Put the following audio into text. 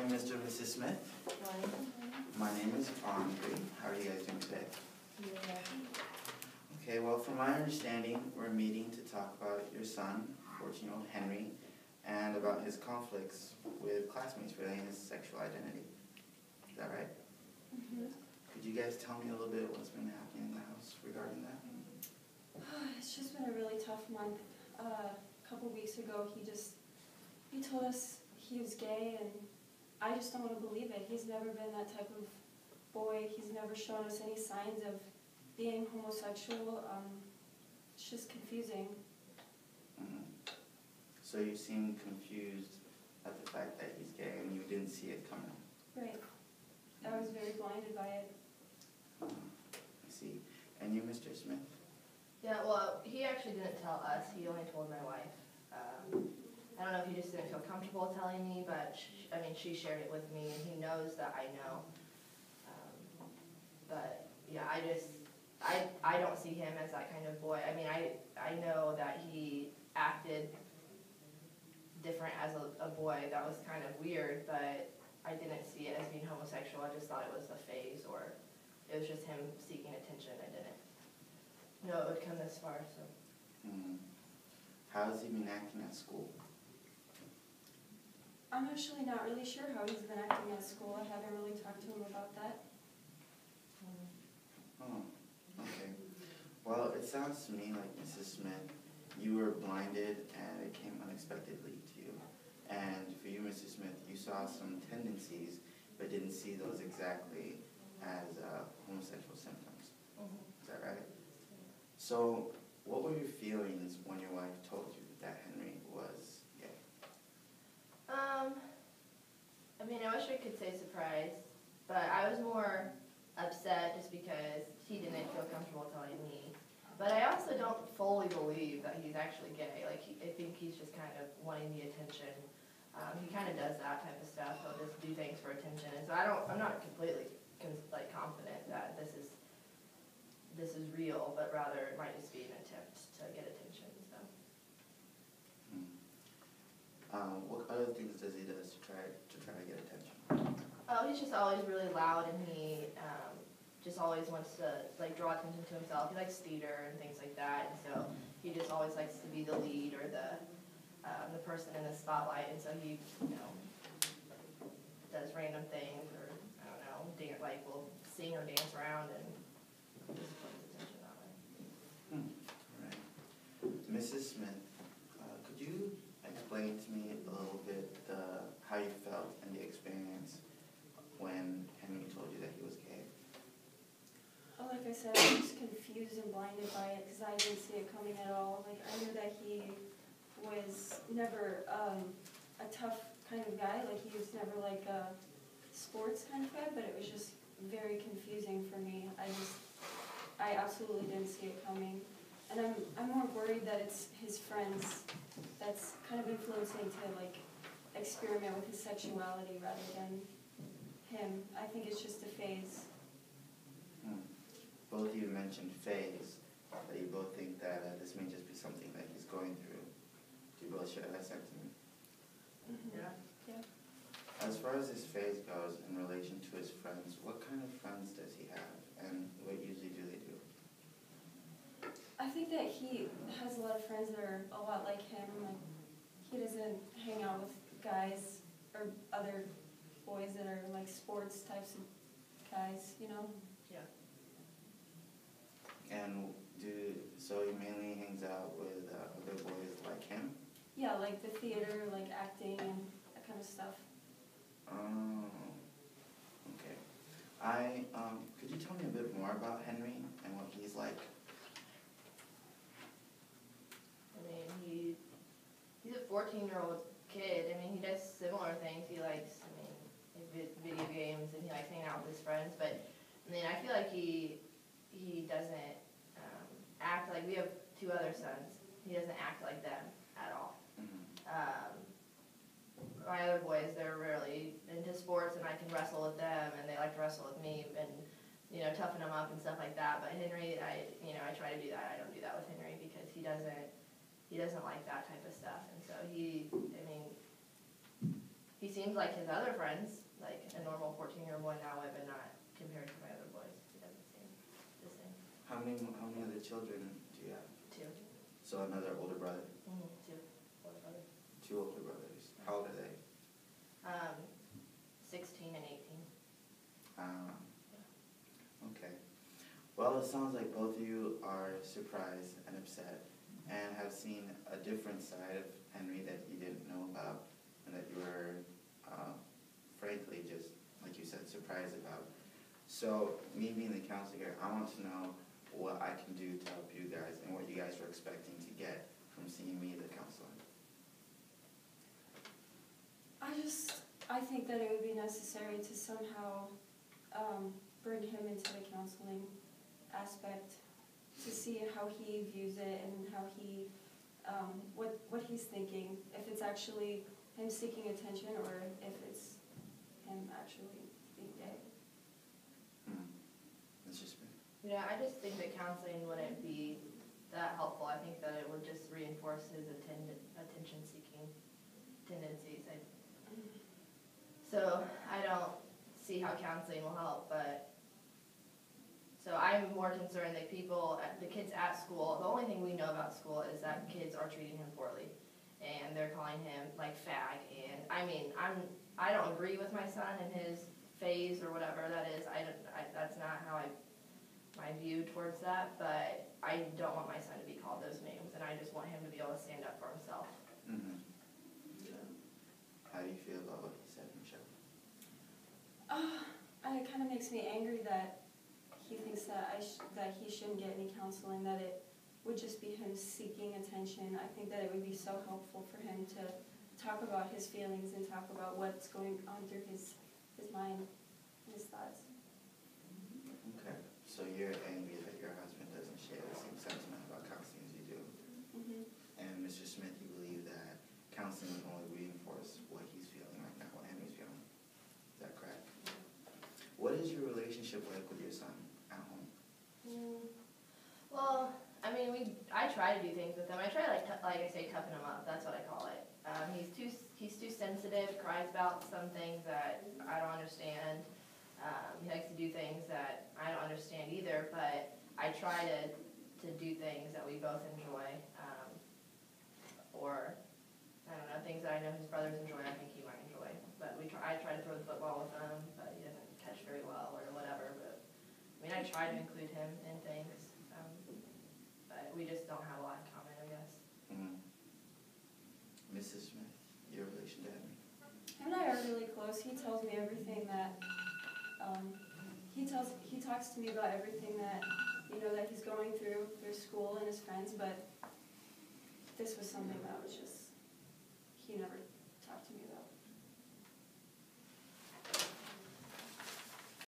morning, Mr. and Mrs. Smith. Morning. My name is Andre. How are you guys doing today? Yeah. Okay, well, from my understanding, we're meeting to talk about your son, 14-year-old Henry, and about his conflicts with classmates relating his sexual identity. Is that right? Mm-hmm. Could you guys tell me a little bit what's been happening in the house regarding that? It's just been a really tough month. A couple weeks ago, he told us he was gay, and I just don't want to believe it. He's never been that type of boy. He's never shown us any signs of being homosexual. It's just confusing. Mm-hmm. So you seem confused at the fact that he's gay, and you didn't see it coming. Right. I was very blinded by it. I see. And you, Mr. Smith? Yeah, well, he actually didn't tell us. He only told my wife. I don't know if he just didn't feel comfortable telling me, but she shared it with me, and he knows that I know. But yeah, I don't see him as that kind of boy. I mean, I know that he acted different as a boy. That was kind of weird, but I didn't see it as being homosexual. I just thought it was a phase, or it was just him seeking attention. I didn't know it would come this far. So. Mm-hmm. How has he been acting at school? I'm actually not really sure how he's been acting at school. I haven't really talked to him about that. Oh, okay. Well, it sounds to me like, Mrs. Smith, you were blinded and it came unexpectedly to you. And for you, Mrs. Smith, you saw some tendencies but didn't see those exactly as homosexual symptoms. Mm-hmm. Is that right? So, what were your feelings when your wife told you that Henry was gay? I mean, I wish I could say surprised, but I was more upset just because he didn't feel comfortable telling me. But I also don't fully believe that he's actually gay. Like, I think he's just kind of wanting the attention. He kind of does that type of stuff. He'll just do things for attention. And so I'm not completely confident that this is real, but rather it might just be an attempt to get attention. So. What other things does he do to try to get attention? Oh, he's just always really loud, and he just always wants to draw attention to himself. He likes theater and things like that, and so he just always likes to be the lead or the person in the spotlight, and so he does random things, or I don't know, will sing or dance around and just put his attention that way. Right. Mrs. Smith, could you explain to me a little bit how you felt and the experience when Henry told you that he was gay? Oh, like I said, I was confused and blinded by it because I didn't see it coming at all. Like, I knew that he was never a tough kind of guy. Like, he was never like a sports kind of guy, but it was just very confusing for me. I absolutely didn't see it coming. And I'm more worried that it's his friends that's kind of influencing to like experiment with his sexuality rather than him. I think it's just a phase. Both of you mentioned phase, that you both think that this may just be something that he's going through. Do you both share that sentiment? Mm-hmm. Yeah. As far as his phase goes in relation to his friends, what kind of friends does he have, and what usually do they do? I think that he has a lot of friends that are a lot like him. Like, he doesn't hang out with guys or other boys that are like sports types of guys, you know? Yeah. And so he mainly hangs out with other boys like him? Yeah, like the theater, like acting and that kind of stuff. Oh, okay. Could you tell me a bit more about Henry and what he's like? I mean, he's a 14-year-old kid. I mean, he does similar things. He likes, video games, and he likes hanging out with his friends. But I mean, I feel like he doesn't act like, we have 2 other sons. He doesn't act like them at all. Mm-hmm. My other boys, they're really into sports, and I can wrestle with them, and they like to wrestle with me, and toughen them up and stuff like that. But Henry, I try to do that. I don't do that with Henry because he doesn't like that type of stuff, and so he he seems like his other friends, like a normal 14-year-old boy now, but not compared to my other boys. He doesn't seem the same. How many other children do you have? 2. So another older brother? 2 older brothers. 2 older brothers. How old are they? 16 and 18. Okay. Well, it sounds like both of you are surprised and upset and have seen a different side of Henry that you didn't know about and that you were, frankly, just, like you said, surprised about. So, me being the counselor, I want to know what I can do to help you guys and what you guys were expecting to get from seeing me, the counselor. I think that it would be necessary to somehow bring him into the counseling aspect to see how he views it and how he, what he's thinking, if it's actually him seeking attention or if it's him actually being gay. That's just me. Yeah, I just think that counseling wouldn't be that helpful. I think that it would just reinforce his attention-seeking tendencies. So I don't see how counseling will help, but so I'm more concerned that the kids at school, the only thing we know about school is that kids are treating him poorly, and they're calling him like fag. And I mean, I don't agree with my son and his phase or whatever that is. That's not how my view towards that. But I don't want my son to be called those names, and I just want him to be able to stand up for himself. Mm-hmm. How do you feel about what he said, Michelle? It kind of makes me angry that he thinks that that he shouldn't get any counseling, that it would just be him seeking attention. I think that it would be so helpful for him to talk about his feelings and talk about what's going on through his mind and his thoughts. Okay, so you're angry that your husband doesn't share the same sentiment about counseling as you do. Mm-hmm. And Mr. Smith, you believe that counseling would only reinforce what he's feeling right now, what Henry's feeling. Is that correct? What is your relationship like with your son at home? Well, I mean, I try to do things with him. I try to, like I say, toughen him up. That's what I call it. He's too sensitive, cries about some things that I don't understand. He likes to do things that I don't understand either, but I try to do things that we both enjoy. Or, I don't know, things that I know his brothers enjoy, I think he might enjoy. But I try to throw the football with him, but he doesn't catch very well or whatever. But I mean, I try to include him in things, but we just don't have a lot in common, I guess. Mm-hmm. Mrs. Smith, your relation to Henry? Him and I are really close. He tells me everything that, he talks to me about everything that, that he's going through school and his friends, but this was something that was just, he never